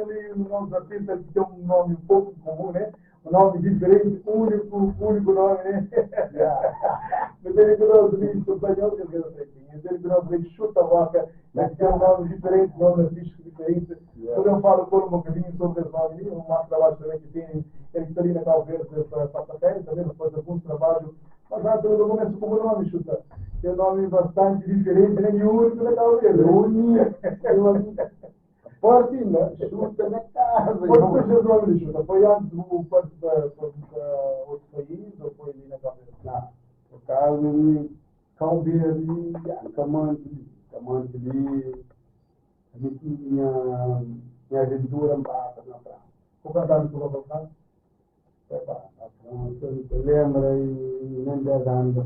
ali no nosso artista que tem um nome um pouco comum, né? Um nome diferente, único nome, né? Mas ele virou bicho espanhol, que eu sei. Ele virou bicho chuta vaca, mas tem um nome diferente, nome artístico diferente. Quando eu falo por um bocadinho sobre esse nome, um mais trabalho também que tem, ele está ali na talvez para papel, também depois de alguns trabalhos. Mas já pelo começo como nome chuta. Tem um nome bastante diferente, né? E único na talvez. Único. Forte, né? Chuta na casa. Pode ser o nome de chuta. Foi antes do outro país ou foi ali na cabeça? Não. Por causa de Cão Verde, Camante ali, a gente tinha aventura na praia. O cantar do Lobocan? A França, você lembra, e nem 10 anos.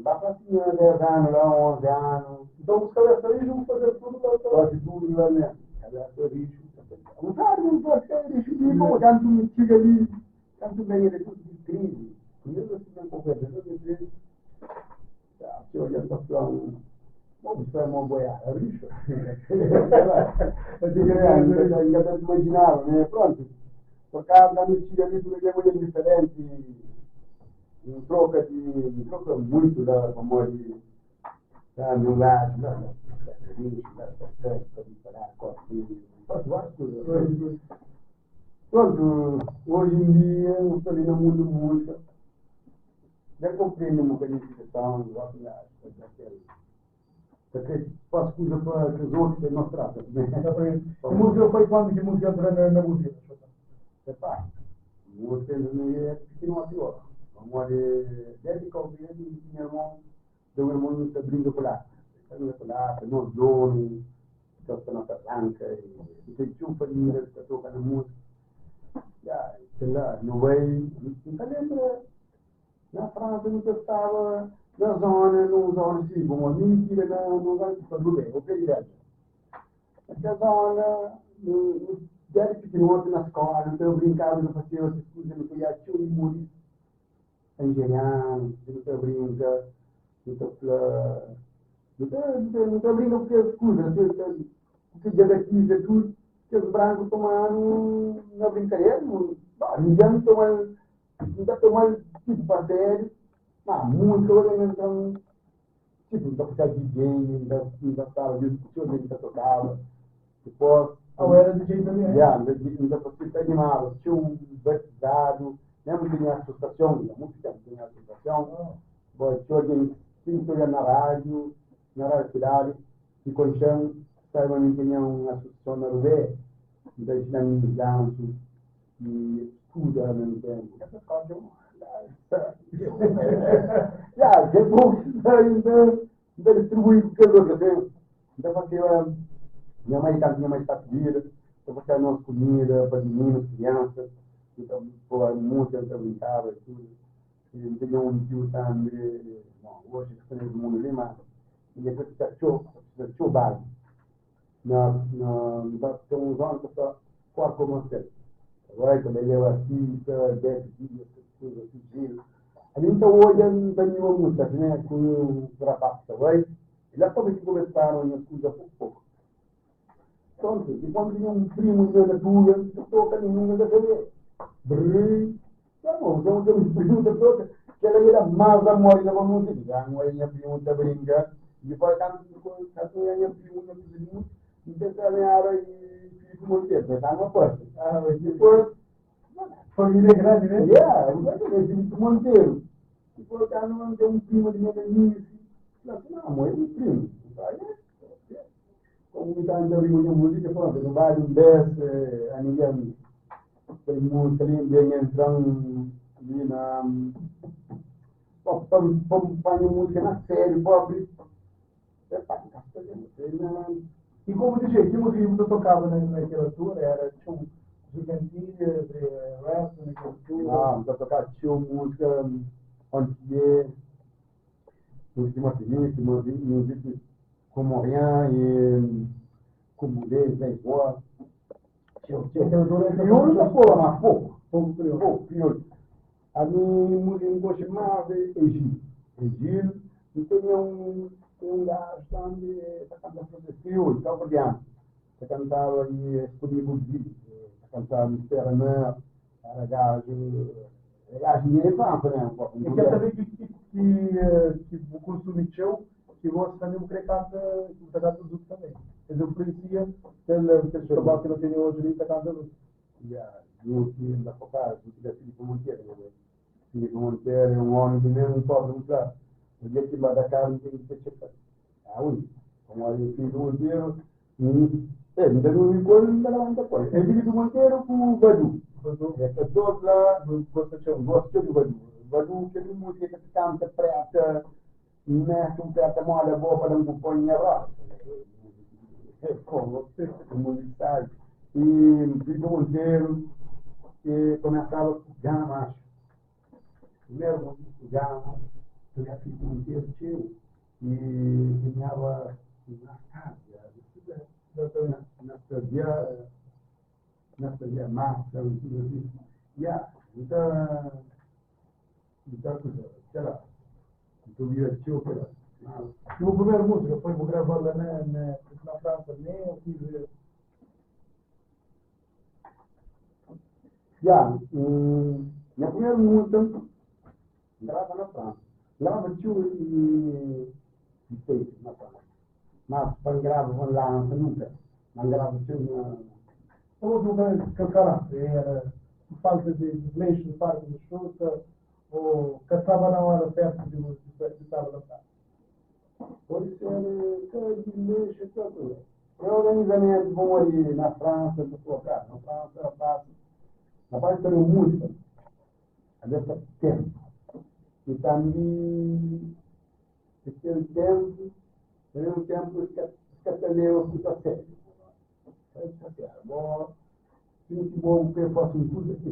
Basta tinha 10 anos, lá 11 anos. Então, os caras aí vão fazer tudo lá. Quase tudo lá mesmo. Cadê lixo? Não sabe, não pode ser lixo. E como tanto me tira ali, tanto bem, ele é tudo de crise. Primeiro, assim, na conversa, se olhando para o bom, isso é uma boiada, lixo. Ainda não imaginava, né? Pronto. Por causa da mentira ali, tudo é muito diferente. Não troca muito da famosa no gato, pronto, hoje em dia, eu estou ali no mundo da música, já compreendo um bocadinho de questão, porque faço coisa para que os outros não tratam. A música foi quando que a música entrou na música? A música é pequeno a pior. Vamos desde que eu vi, meu irmão está abrindo por lá. Nós donos, que está na branca, e tem chupa de mulher que toca na música. Sei lá, não vai, não lembra, na França não estava, na zona assim, como a mentira, não vai para do bem, o que é isso? Essa zona, desde pequeno na escola, então eu brincava, não fazia outras coisas, não podia tio e música, engenhando, não brinca, não brinca porque as coisas, porque diabetes é tudo, que os brancos tomaram na brincadeira, ninguém toma tipo para sério, mas muito olha então, tipo, não ficar DJ, não estava discutindo, não tocava, depois era DJ também, não você animava, tinha um batizado, lembra que tinha associação, a música tinha associação, tinha alguém pintura na rádio cidade, e Conchão, também tinha uma associação na Rubé, então tinha um danço, e tudo ao mesmo tempo. Essa coisa que bom, ainda distribuir o que eu tenho. Então, porque minha mãe está pedida, então, porque a nossa comida para meninos, crianças, então, por música, eu brincava, tudo. E tinha um tio também, hoje que está no mundo ali, mas ele é chubado. Tem uns anos que está fora como você. Agora, quando ele é artista, 10 dias, coisas assim, a gente hoje não tem nenhuma música, né? Com o rapaz, vai? E lá também começaram a escutar pouco. Pronto, e quando tinha um primo da tua, que toca nenhuma da TV. Tá bom, então temos primo da toca, que ela era mais amor da música. Já não é minha prima da brinca, e depois quando é minha prima da música, e pensava em área e Filipe Monteiro, mas está numa porta. Mas depois, família grande, né? Filipe Monteiro. Depois, não tem um primo de minha menina, não, é um primo. Como está ainda vivo de música, pronto, no bairro desse, a ninguém tem música ali, ninguém entrando ali na. Para música na série, pobre. E como DJ, que música você tocava naquela altura? Era tipo Gigantilha, rap, naquela altura? Não, eu tocava música antiga, música como Rien e como Deus, bem boa. Crioulo não foi, mas pouco crioulo. A minha música gosta mais de Egílio, e tinha um gajo também, está crioulo, está variando. você cantava e escolhia o vídeo, você cantava Mistério Não, era gajo de infância, né? Um pouco. E quer saber que o curso Michel, que você também me canta os outros também. Mas eu conhecia aquele trabalho que eu tenho hoje ali, cantando os outros. Do que da Focada, do que da Filipe Monteiro, né? Filipe Monteiro é um homem que mesmo pobre, muito claro. O dia que vai da casa tem que ser checado. Ah, ui. Como olha o Filipe Monteiro, ainda não me coisa, ainda não muita coisa. É Filipe Monteiro com o Badu. É que todos lá gostam do Badu. O Badu, que é música que canta preta, mete um preta molha boa para não compor em errado. É como você, como sabe. E Filipe Monteiro, que começava com Gama, acho. Primeiro música com Gama, eu já fiz um inteiro tio, e ganhava na casa, na dia massa, tudo assim. Então, sei lá, então vira tio, E o primeiro música foi vou gravar lá na França, nem eu fiz. minha primeira música, grava na França. Grava tio e fez na França. Mas para grava lança nunca. Não grava tio na. Eu vou cantar era por falta de desleixo, de parte de chuta, ou caçava na hora perto de estava lançado. Pode ser de lixo, tudo. Eu organizamento bom aí na França, do colocar. Na França, eu faço. Na parte da música, a dessa tempo. E também, esse tempo, tem um tempo que eu fico a sério. Bom, muito bom que eu faço tudo aqui.